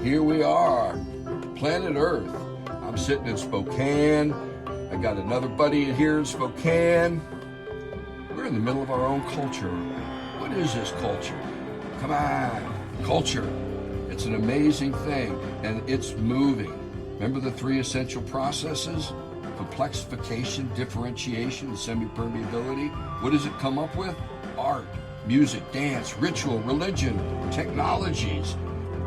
Here we are, planet Earth. I'm sitting in Spokane. I got another buddy here in Spokane. We're in the middle of our own culture. What is this culture? Come on, culture. It's an amazing thing, and it's moving. Remember the three essential processes? Complexification, differentiation, and semi-permeability. What does it come up with? Art, music, dance, ritual, religion, technologies.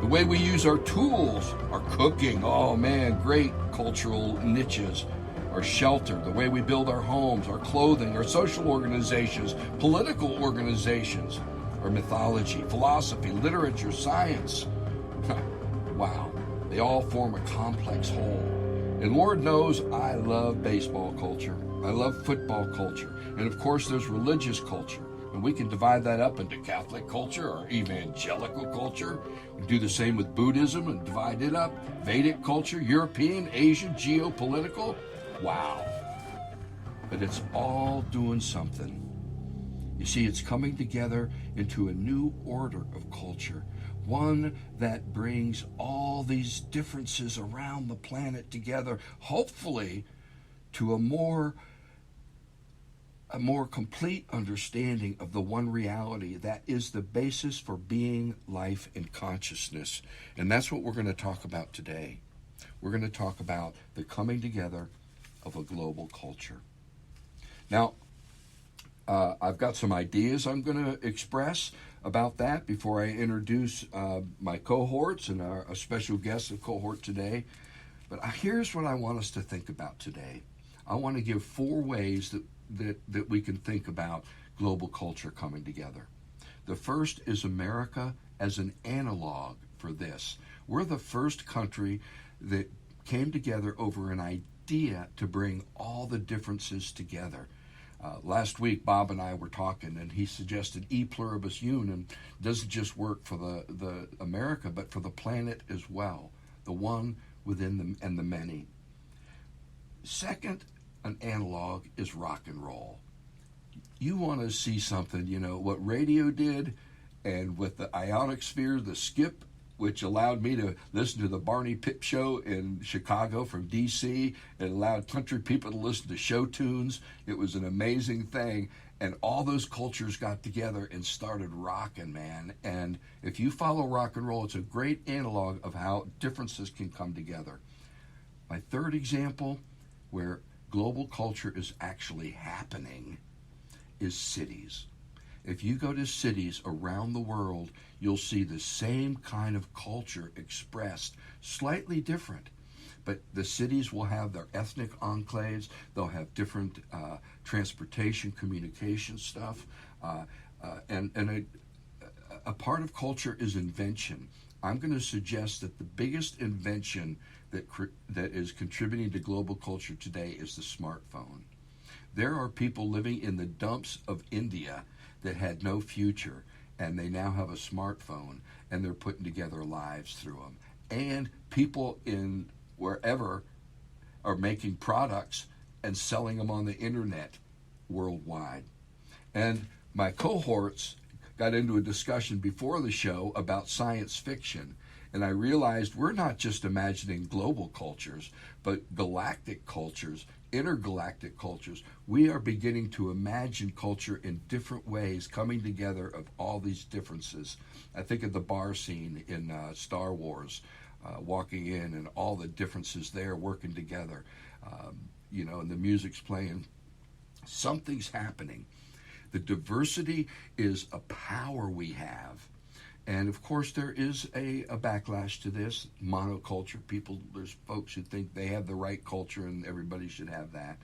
The way we use our tools, our cooking, oh man, great cultural niches. Our shelter, the way we build our homes, our clothing, our social organizations, political organizations, our mythology, philosophy, literature, science. Wow, they all form a complex whole. And Lord knows I love baseball culture. I love football culture. And of course there's religious culture. And we can divide that up into Catholic culture or evangelical culture. We do the same with Buddhism and divide it up. Vedic culture, European, Asian, geopolitical. Wow. But it's all doing something. You see, it's coming together into a new order of culture. One that brings all these differences around the planet together, hopefully to a more complete understanding of the one reality that is the basis for being, life, and consciousness. And that's what we're going to talk about today. We're going to talk about the coming together of a global culture. Now, I've got some ideas I'm going to express about that before I introduce my cohorts and a special guest of cohort today. But here's what I want us to think about today. I want to give 4 ways that we can think about global culture coming together. The first is America as an analog for this. We're the first country that came together over an idea to bring all the differences together. Last week, Bob and I were talking, and he suggested e pluribus unum doesn't just work for the America, but for the planet as well, the one within them and the many. Second, an analog is rock and roll. You want to see something, what radio did, and with the ionic sphere, the skip, which allowed me to listen to the Barney Pip show in Chicago from D.C. It allowed country people to listen to show tunes. It was an amazing thing. And all those cultures got together and started rocking, man. And if you follow rock and roll, it's a great analog of how differences can come together. My third example, where global culture is actually happening, is cities. If you go to cities around the world, you'll see the same kind of culture expressed, slightly different. But the cities will have their ethnic enclaves, they'll have different transportation, communication stuff, and a part of culture is invention. I'm going to suggest that the biggest invention that is contributing to global culture today is the smartphone. There are people living in the dumps of India that had no future, and they now have a smartphone, and they're putting together lives through them. And people in wherever are making products and selling them on the internet worldwide. And my cohorts got into a discussion before the show about science fiction, and I realized we're not just imagining global cultures, but galactic cultures, intergalactic cultures. We are beginning to imagine culture in different ways, coming together of all these differences. I think of the bar scene in Star Wars, walking in and all the differences there working together, and the music's playing. Something's happening. The diversity is a power we have. And of course, there is a backlash to this, monoculture. There's folks who think they have the right culture and everybody should have that.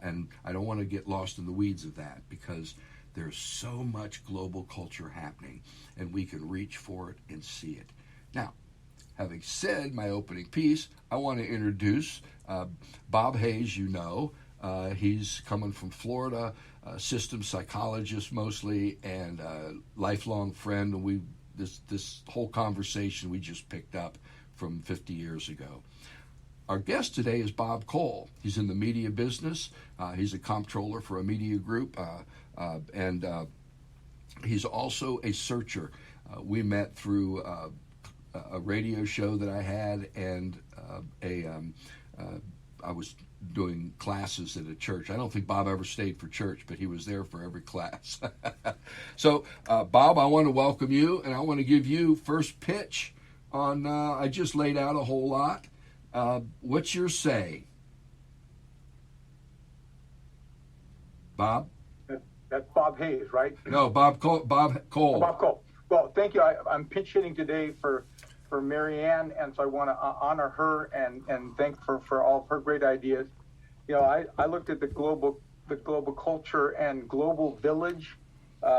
And I don't want to get lost in the weeds of that, because there's so much global culture happening and we can reach for it and see it. Now, having said my opening piece, I want to introduce Bob Hayes. He's coming from Florida, systems psychologist mostly, and a lifelong friend. And this whole conversation we just picked up from 50 years ago. Our guest today is Bob Cole. He's in the media business. He's a comptroller for a media group, and he's also a searcher. We met through a radio show that I had, and I was doing classes at a church. I don't think Bob ever stayed for church, but he was there for every class. So, Bob, I want to welcome you, and I want to give you first pitch on, I just laid out a whole lot. What's your say? Bob? That's Bob Hayes, right? No, Bob Cole. Bob Cole. Oh, Bob Cole. Well, thank you. I'm pitch hitting today for Mary Ann, and so I want to honor her and thank her for all of her great ideas. You know, I looked at the global culture and global village.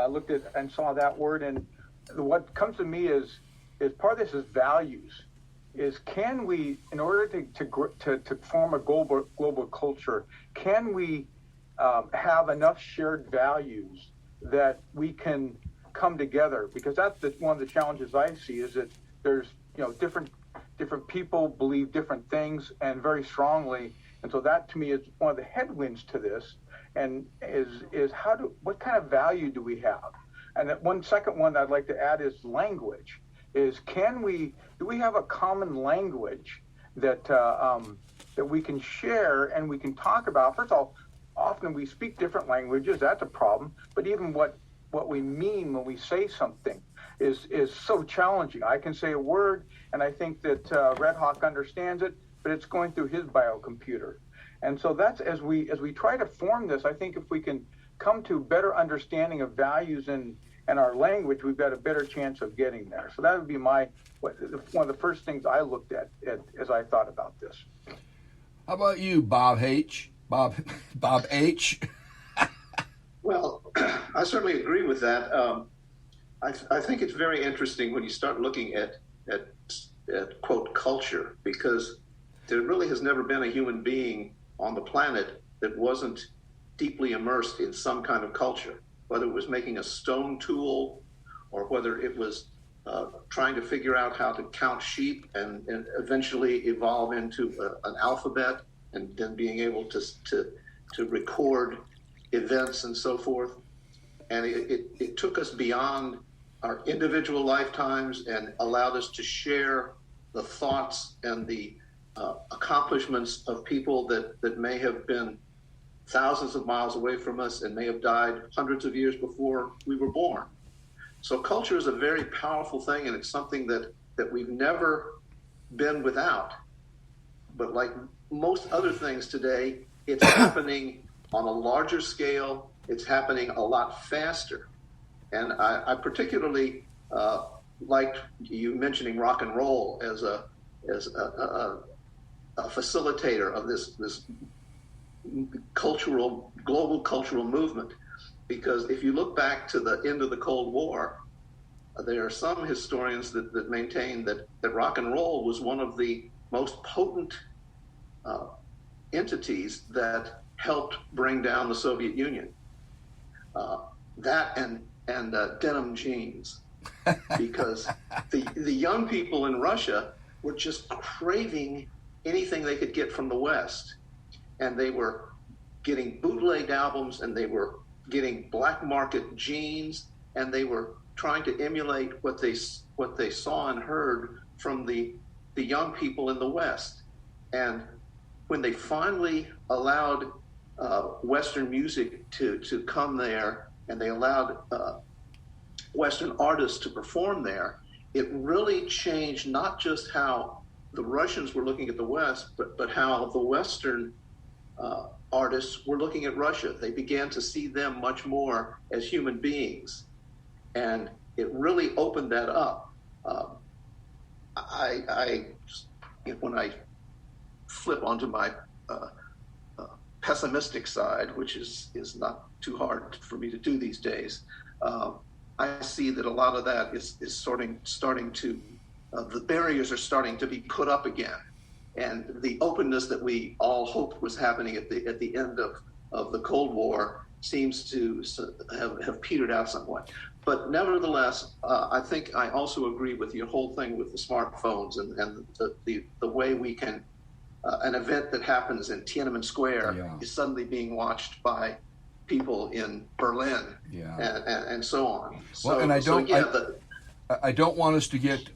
Looked at and saw that word, and what comes to me is part of this is values. Is can we, in order to form a global culture, can we have enough shared values that we can come together? Because that's one of the challenges I see, is that there's, you know, different people believe different things and very strongly, and so that to me is one of the headwinds to this, and is what kind of value do we have? And that one second one I'd like to add is language. Is do we have a common language that that we can share and we can talk about? First of all, often we speak different languages, that's a problem, but even what we mean when we say something is so challenging. I can say a word, and I think that Red Hawk understands it, but it's going through his biocomputer. And so that's, as we try to form this, I think if we can come to better understanding of values and our language, we've got a better chance of getting there. So that would be one of the first things I looked at as I thought about this. How about you, Bob H? Bob H? Well, I certainly agree with that. I think it's very interesting when you start looking at quote culture, because there really has never been a human being on the planet that wasn't deeply immersed in some kind of culture, whether it was making a stone tool or whether it was trying to figure out how to count sheep and eventually evolve into an alphabet, and then being able to record events and so forth. And it took us beyond our individual lifetimes and allowed us to share the thoughts and the accomplishments of people that may have been thousands of miles away from us and may have died hundreds of years before we were born. So culture is a very powerful thing, and it's something that we've never been without. But like most other things today, it's happening on a larger scale. It's happening a lot faster. And I particularly liked you mentioning rock and roll as a facilitator of this global cultural movement. Because if you look back to the end of the Cold War, there are some historians that maintain that rock and roll was one of the most potent entities that helped bring down the Soviet Union. That and denim jeans, because the young people in Russia were just craving anything they could get from the West, and they were getting bootleg albums, and they were getting black market jeans, and they were trying to emulate what they saw and heard from the young people in the West. And when they finally allowed Western music to come there, and they allowed Western artists to perform there, it really changed not just how the Russians were looking at the West, but how the Western artists were looking at Russia. They began to see them much more as human beings, and it really opened that up. When I flip onto my pessimistic side, which is not too hard for me to do these days, I see that a lot of that is starting to the barriers are starting to be put up again, and the openness that we all hoped was happening at the end of the Cold War seems to have petered out somewhat. But nevertheless, I think I also agree with your whole thing with the smartphones and the way we can an event that happens in Tiananmen Square is suddenly being watched by people in Berlin and so on. Well, and I don't want us to get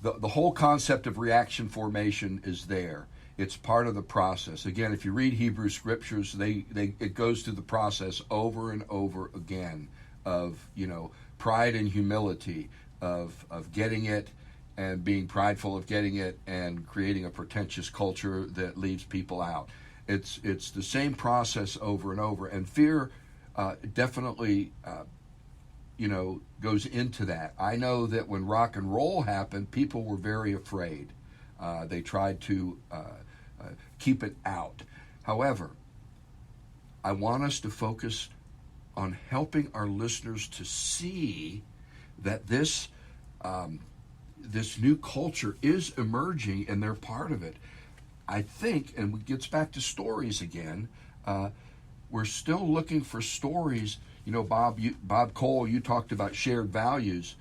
the whole concept of reaction formation is there. It's part of the process. Again, if you read Hebrew scriptures, it goes through the process over and over again of, pride and humility, of getting it and being prideful of getting it and creating a pretentious culture that leaves people out. It's the same process over and over. And fear definitely, goes into that. I know that when rock and roll happened, people were very afraid. They tried to keep it out. However, I want us to focus on helping our listeners to see that this new culture is emerging and they're part of it. I think, and it gets back to stories again, we're still looking for stories. Bob Cole, you talked about shared values.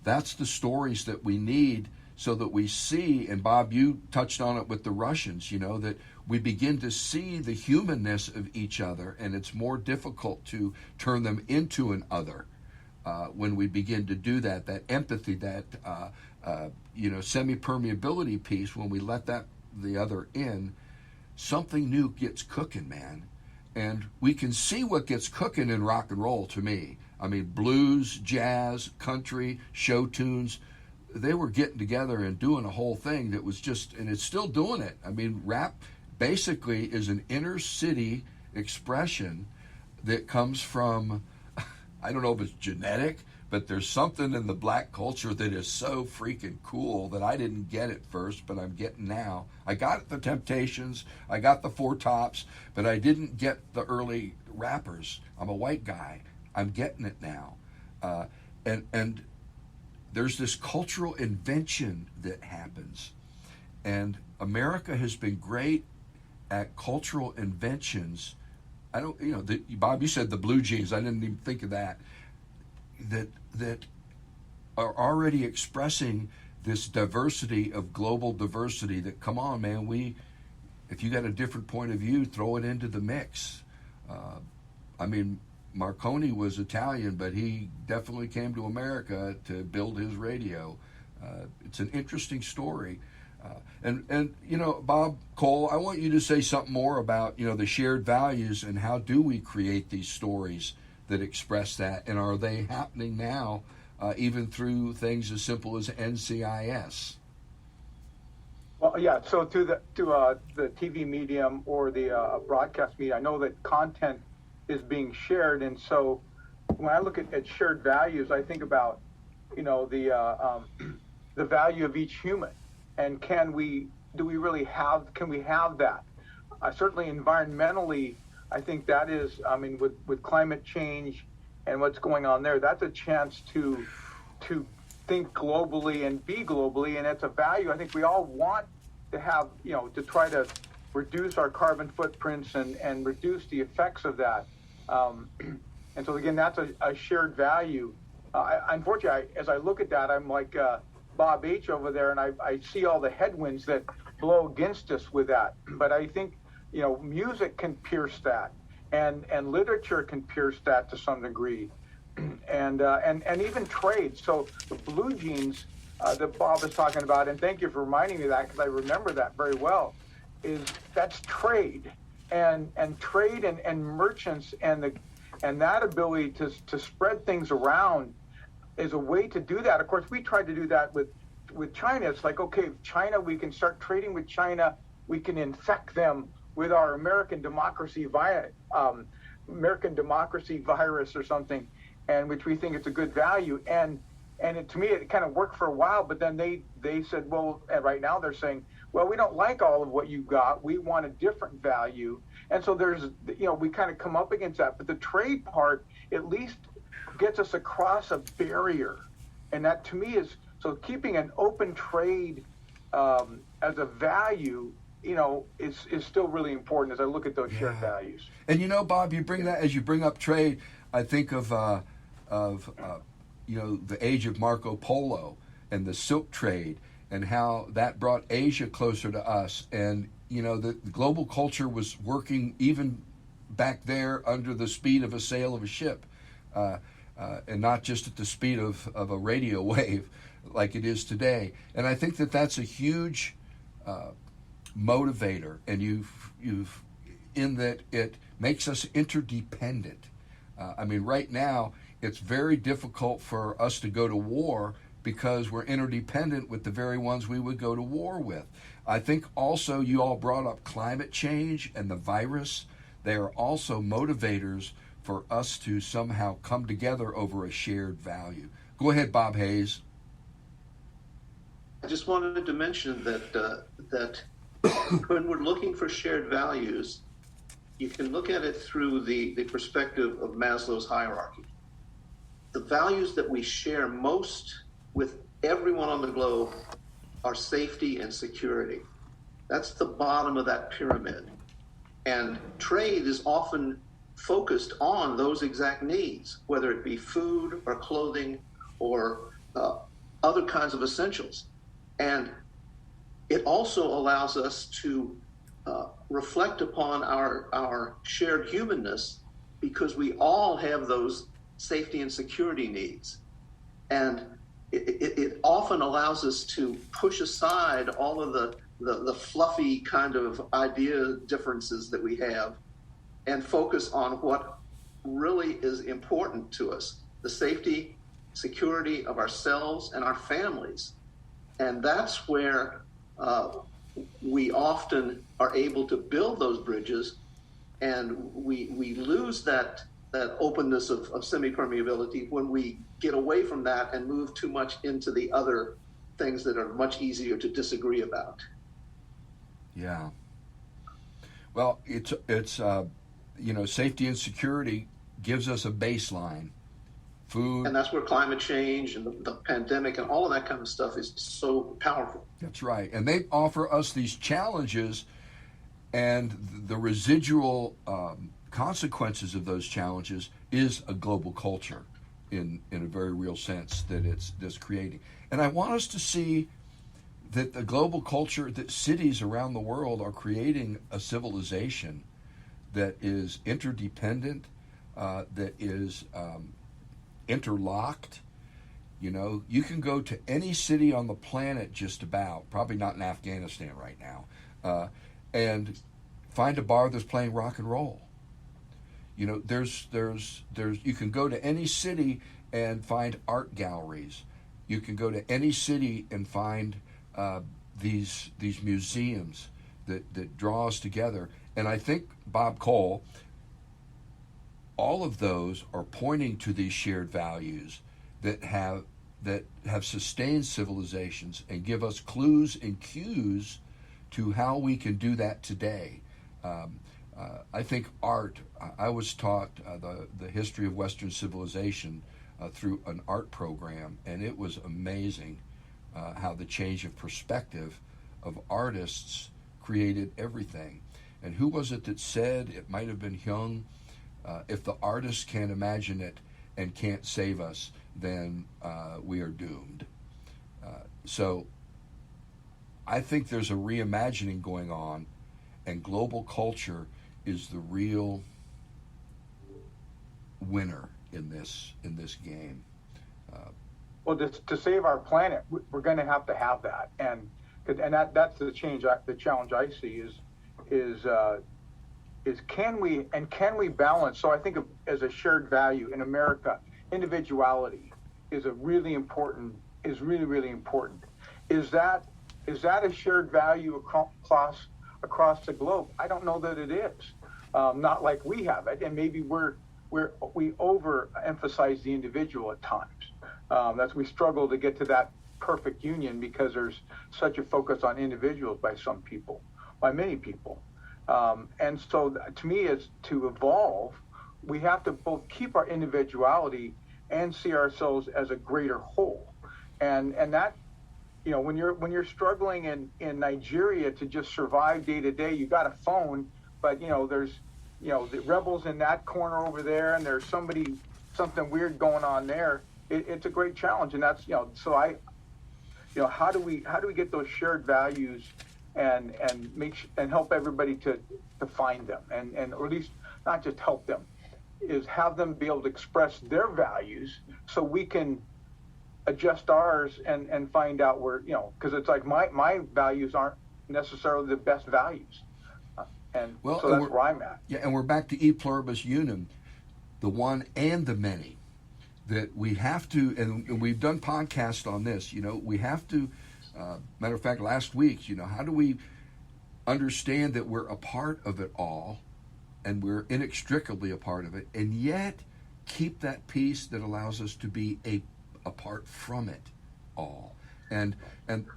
That's the stories that we need so that we see, and Bob, you touched on it with the Russians, that we begin to see the humanness of each other, and it's more difficult to turn them into an other when we begin to do that empathy, that semi-permeability piece. When we let the other in, something new gets cooking, man. And we can see what gets cooking in rock and roll, to me. I mean, blues, jazz, country, show tunes, they were getting together and doing a whole thing that was just, and it's still doing it. I mean, rap basically is an inner city expression that comes from, I don't know if it's genetic, but there's something in the black culture that is so freaking cool that I didn't get at first, but I'm getting now. I got the Temptations, I got the Four Tops, but I didn't get the early rappers. I'm a white guy. I'm getting it now. And there's this cultural invention that happens. And America has been great at cultural inventions. Bob, you said the blue jeans. I didn't even think of that. That are already expressing this diversity of global diversity that, come on, man, if you got a different point of view, throw it into the mix. Marconi was Italian, but he definitely came to America to build his radio. It's an interesting story. And Bob Cole, I want you to say something more about, the shared values and how do we create these stories that express that, and are they happening now, even through things as simple as NCIS? Well, yeah. So to the TV medium or the broadcast media, I know that content is being shared, and so when I look at shared values, I think about the value of each human, and can we have that? Certainly environmentally, I think that is, with climate change and what's going on there, that's a chance to think globally and be globally, and it's a value I think we all want to have, to try to reduce our carbon footprints and reduce the effects of that. And so again, that's a shared value. Unfortunately, as I look at that, I'm like Bob H. over there, and I see all the headwinds that blow against us with that. But I think music can pierce that, and literature can pierce that to some degree, and even trade. So the blue jeans that Bob is talking about, and thank you for reminding me of that, because I remember that very well, that's trade, and trade and merchants and that ability to spread things around is a way to do that. Of course, we tried to do that with China. It's like, okay, China, we can start trading with China. We can infect them with our American democracy virus or something, and which we think it's a good value. And to me, it kind of worked for a while, but then they said, well, and right now they're saying, well, we don't like all of what you got. We want a different value. And so there's, we kind of come up against that. But the trade part at least gets us across a barrier. And that to me is, so keeping an open trade as a value, is still really important as I look at those shared values. And Bob, you bring up trade, I think of the age of Marco Polo and the silk trade, and how that brought Asia closer to us. And, the global culture was working even back there under the speed of a sail of a ship. and not just at the speed of a radio wave like it is today. And I think that that's a huge motivator, and you've in that it makes us interdependent. I mean, right now it's very difficult for us to go to war because we're interdependent with the very ones we would go to war with. I think also you all brought up climate change and the virus. They are also motivators for us to somehow come together over a shared value. Go ahead, Bob Hayes. I just wanted to mention that when we're looking for shared values, you can look at it through the perspective of Maslow's hierarchy. The values that we share most with everyone on the globe are safety and security. That's the bottom of that pyramid. And trade is often focused on those exact needs, whether it be food or clothing or other kinds of essentials. And it also allows us to reflect upon our shared humanness, because we all have those safety and security needs. And it often allows us to push aside all of the fluffy kind of idea differences that we have and focus on what really is important to us, the safety, security of ourselves and our families. And that's where we often are able to build those bridges, and we lose that openness of semi-permeability when we get away from that and move too much into the other things that are much easier to disagree about. Yeah. Well, it's safety and security gives us a baseline. Food. And that's where climate change and the pandemic and all of that kind of stuff is so powerful. That's right. And they offer us these challenges, and the residual consequences of those challenges is a global culture in a very real sense that that's creating. And I want us to see that the global culture, that cities around the world are creating a civilization that is interdependent, that is interlocked. You know, you can go to any city on the planet just about, probably not in Afghanistan right now, and find a bar that's playing rock and roll. You know, there's you can go to any city and find art galleries. You can go to any city and find these museums that draw us together. And I think, Bob Cole, all of those are pointing to these shared values that have sustained civilizations and give us clues and cues to how we can do that today. I think art, I was taught the history of Western civilization through an art program, and it was amazing how the change of perspective of artists created everything. And who was it that said, it might have been Jung, if the artist can't imagine it and can't save us, then we are doomed. So I think there's a reimagining going on, and global culture is the real winner in this game. Well, to save our planet, we're going to have that, and that's the challenge I see is can we balance? So I think as a shared value in America, individuality is really important. Is that a shared value across the globe? I don't know that it is. Not like we have it, and maybe we overemphasize the individual at times. We struggle to get to that perfect union because there's such a focus on individuals by many people. And so to me, it's to evolve, we have to both keep our individuality and see ourselves as a greater whole. And that, when you're struggling in Nigeria to just survive day to day, you got a phone, but there's the rebels in that corner over there, and there's something weird going on there. It's a great challenge, and that's so how do we get those shared values and help everybody to find them, and or at least not just help them, is have them be able to express their values so we can adjust ours and find out where, because it's like my values aren't necessarily the best values. And well, so that's where I'm at. Yeah, and we're back to e pluribus unum, the one and the many. That we have to, and we've done podcasts on this, we have to, matter of fact, last week, how do we understand that we're a part of it all and we're inextricably a part of it, and yet keep that peace that allows us to be apart from it all. And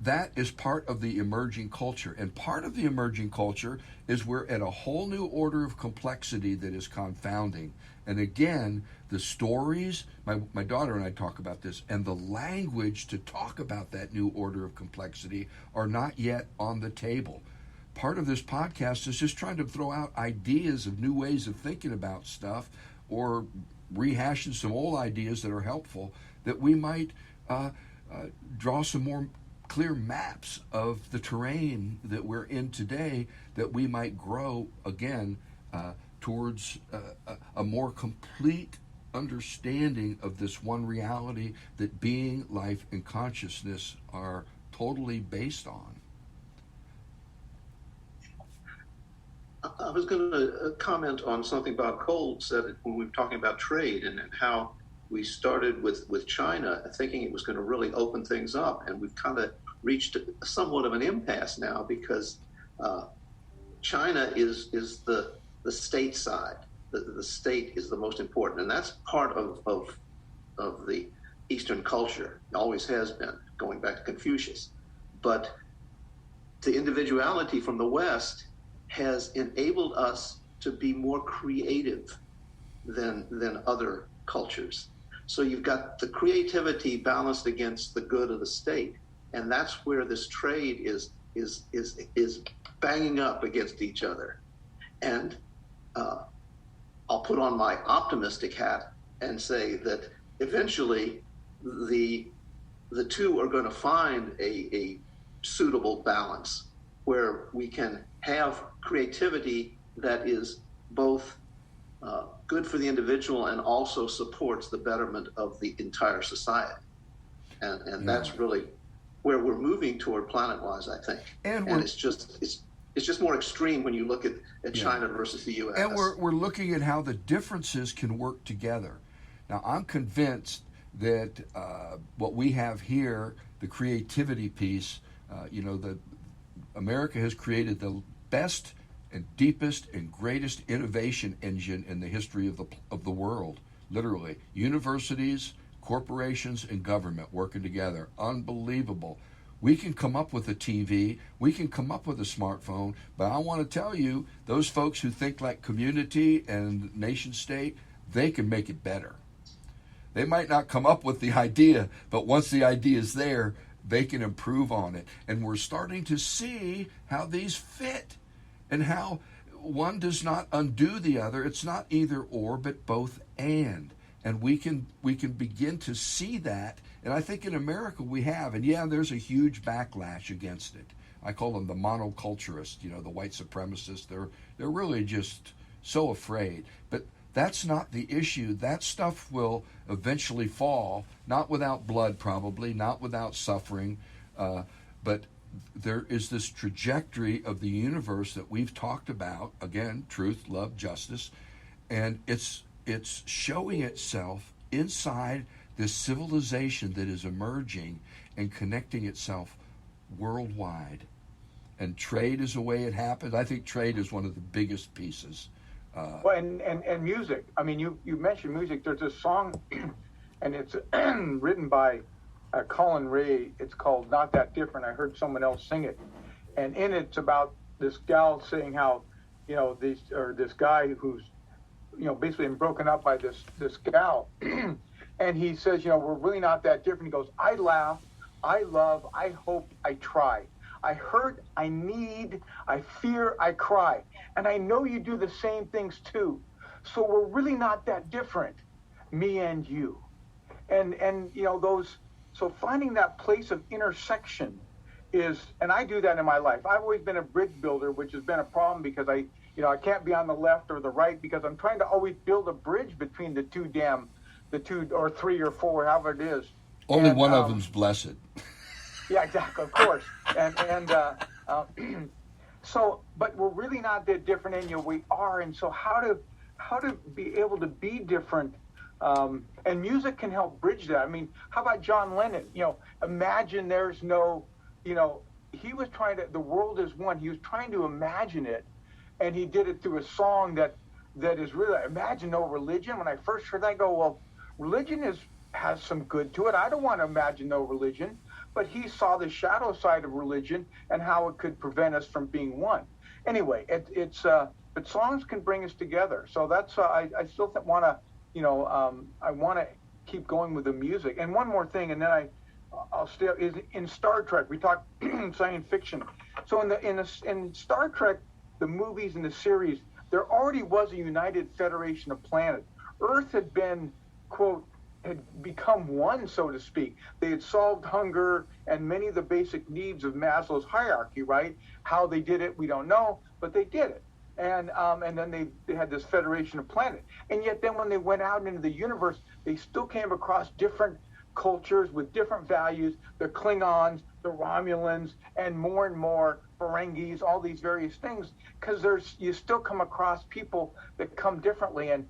that is part of the emerging culture. And part of the emerging culture is we're at a whole new order of complexity that is confounding. And again, the stories, my daughter and I talk about this, and the language to talk about that new order of complexity are not yet on the table. Part of this podcast is just trying to throw out ideas of new ways of thinking about stuff, or rehashing some old ideas that are helpful, that we might draw some more clear maps of the terrain that we're in today, that we might grow again towards a more complete understanding of this one reality that being, life, and consciousness are totally based on. I was going to comment on something Bob Cole said when we were talking about trade and how we started with China thinking it was going to really open things up, and we've kind of reached somewhat of an impasse now because China is the state side. The state is the most important, and that's part of the Eastern culture. It always has been, going back to Confucius. But the individuality from the West has enabled us to be more creative than other cultures. So you've got the creativity balanced against the good of the state, and that's where this trade is banging up against each other. And I'll put on my optimistic hat and say that eventually the two are going to find a suitable balance where we can have creativity that is both good for the individual and also supports the betterment of the entire society. And that's really where we're moving toward planet-wise, I think. And it's just more extreme when you look at China versus the U.S. And we're looking at how the differences can work together. Now, I'm convinced that what we have here, the creativity piece, that America has created the best and deepest and greatest innovation engine in the history of the world. Literally, universities, corporations, and government working together. Unbelievable. We can come up with a TV, we can come up with a smartphone, but I want to tell you, those folks who think like community and nation state, they can make it better. They might not come up with the idea, but once the idea is there, they can improve on it. And we're starting to see how these fit and how one does not undo the other. It's not either or, but both and. And we can begin to see that. And I think in America we have. And yeah, there's a huge backlash against it. I call them the monoculturists, the white supremacists. They're really just so afraid. But that's not the issue. That stuff will eventually fall, not without blood probably, not without suffering, but there is this trajectory of the universe that we've talked about, again, truth, love, justice, and it's showing itself inside this civilization that is emerging and connecting itself worldwide. And trade is the way it happens. I think trade is one of the biggest pieces. Well, and music. I mean, you mentioned music. There's a song, and it's written by Colin Ray. It's called "Not That Different." I heard someone else sing it, and in it's about this gal saying how, this guy who's, basically been broken up by this gal, and he says, we're really not that different. He goes, I laugh, I love, I hope, I try. I hurt, I need, I fear, I cry. And I know you do the same things too. So we're really not that different, me and you. And so finding that place of intersection is, and I do that in my life. I've always been a bridge builder, which has been a problem because I can't be on the left or the right because I'm trying to always build a bridge between the two or three or four, however it is. Only one of them's blessed. Yeah, exactly, of course. So, but we're really not that different, and we are. And so, how to be able to be different, and music can help bridge that. I mean, how about John Lennon? Imagine there's no, he was trying to. The world is one. He was trying to imagine it, and he did it through a song that is really imagine no religion. When I first heard that, I go, well, religion has some good to it. I don't want to imagine no religion. But he saw the shadow side of religion and how it could prevent us from being one. Anyway, but songs can bring us together. So that's I still want to, I want to keep going with the music. And one more thing, and then I'll stay. Is in Star Trek we talk science fiction. So in Star Trek, the movies and the series, there already was a united federation of planets. Earth had been, quote, had become one, so to speak. They had solved hunger and many of the basic needs of Maslow's hierarchy, right? How they did it, we don't know, but they did it. And then they had this federation of planets. And yet then when they went out into the universe, they still came across different cultures with different values, the Klingons, the Romulans, and more Ferengis, all these various things, because you still come across people that come differently. And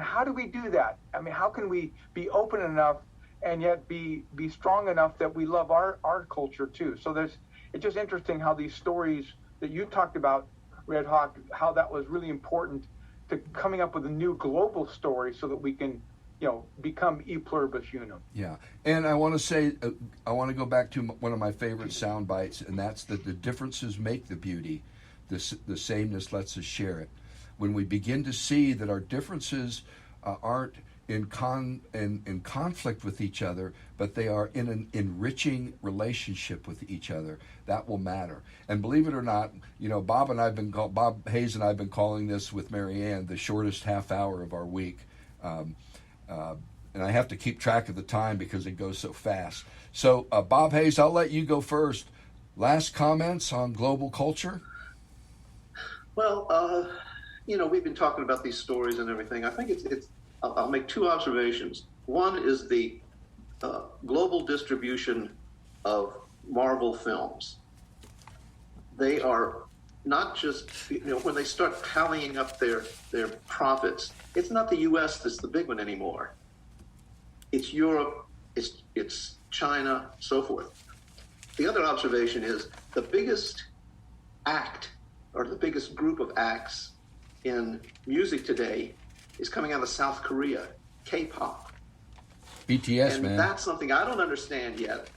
how do we do that? I mean, how can we be open enough and yet be strong enough that we love our culture too? So it's just interesting how these stories that you talked about, Red Hawk, how that was really important to coming up with a new global story so that we can, become e pluribus unum. Yeah, and I want to say, I want to go back to one of my favorite sound bites, and that's that the differences make the beauty. The sameness lets us share it. When we begin to see that our differences aren't in conflict with each other, but they are in an enriching relationship with each other, that will matter. And believe it or not, Bob Hayes and I have been calling this with Marianne the shortest half hour of our week. And I have to keep track of the time because it goes so fast. So, Bob Hayes, I'll let you go first. Last comments on global culture? Well, we've been talking about these stories and everything. I think I'll make two observations. One is the global distribution of Marvel films. They are not just, when they start tallying up their profits, it's not the U.S. that's the big one anymore. It's Europe, it's China, so forth. The other observation is the biggest act, or the biggest group of acts in music today, is coming out of South Korea, K-pop. BTS, and man. That's something I don't understand yet,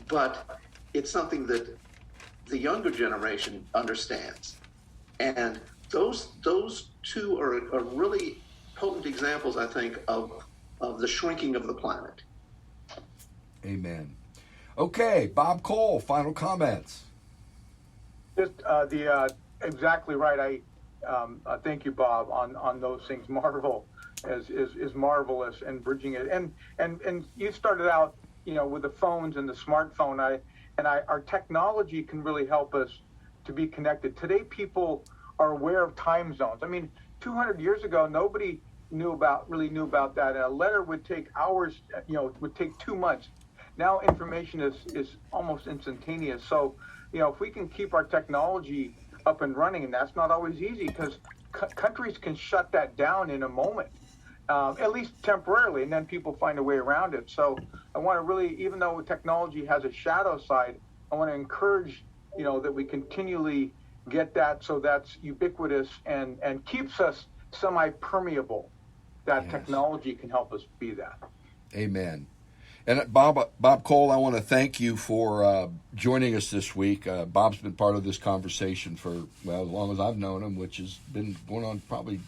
but it's something that the younger generation understands. And those two are really potent examples, I think, of the shrinking of the planet. Amen. Okay, Bob Cole, final comments. Just exactly right. I thank you, Bob, on those things. Marvel is marvelous and bridging it. And you started out, with the phones and the smartphone. Our technology can really help us to be connected. Today, people are aware of time zones. I mean, 200 years ago, nobody really knew about that. A letter would take hours, would take 2 months. Now information is almost instantaneous. So, if we can keep our technology up and running, and that's not always easy because countries can shut that down in a moment, at least temporarily, and then people find a way around it. So I want to really, even though technology has a shadow side, I want to encourage, that we continually get that so that's ubiquitous and keeps us semi-permeable, that Yes. Technology can help us be that. Amen. And Bob Cole, I want to thank you for joining us this week. Bob's been part of this conversation for, as long as I've known him, which has been going on probably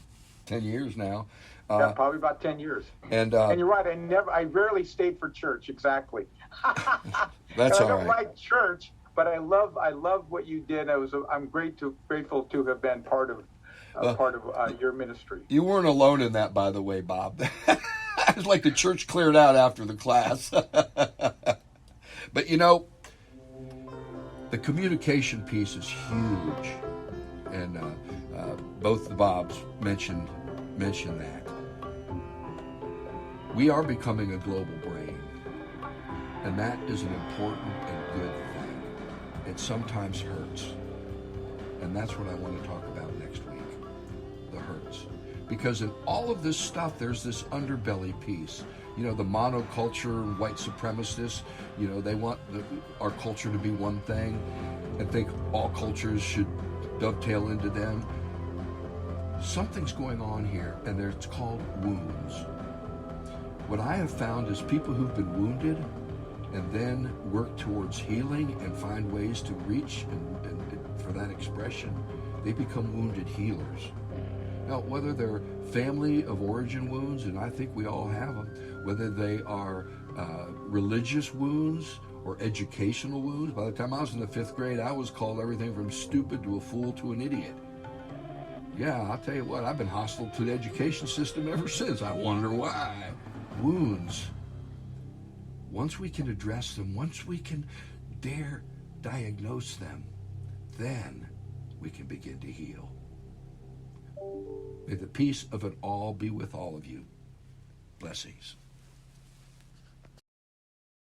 10 years now. Yeah, probably about 10 years. And you're right. I rarely stayed for church. Exactly. That's all I don't right. like church, but I love I'm you did. I'm grateful to have been part of your ministry. You weren't alone in that, by the way, Bob. It's like the church cleared out after the class. But the communication piece is huge. And both the Bobs mentioned that. We are becoming a global brain, and that is an important and good thing. It sometimes hurts, and that's what I want to talk about next week, the hurts. Because in all of this stuff, there's this underbelly piece. You know, the monoculture, white supremacists, you know, they want our culture to be one thing and think all cultures should dovetail into them. Something's going on here, and it's called wounds. What I have found is people who've been wounded and then work towards healing and find ways to reach and for that expression, they become wounded healers. Now, whether they're family of origin wounds, and I think we all have them, whether they are religious wounds or educational wounds. By the time I was in the 5th grade, I was called everything from stupid to a fool to an idiot. Yeah, I'll tell you what, I've been hostile to the education system ever since. I wonder why. Wounds. Once we can address them, once we can dare diagnose them, then we can begin to heal. May the peace of it all be with all of you. Blessings.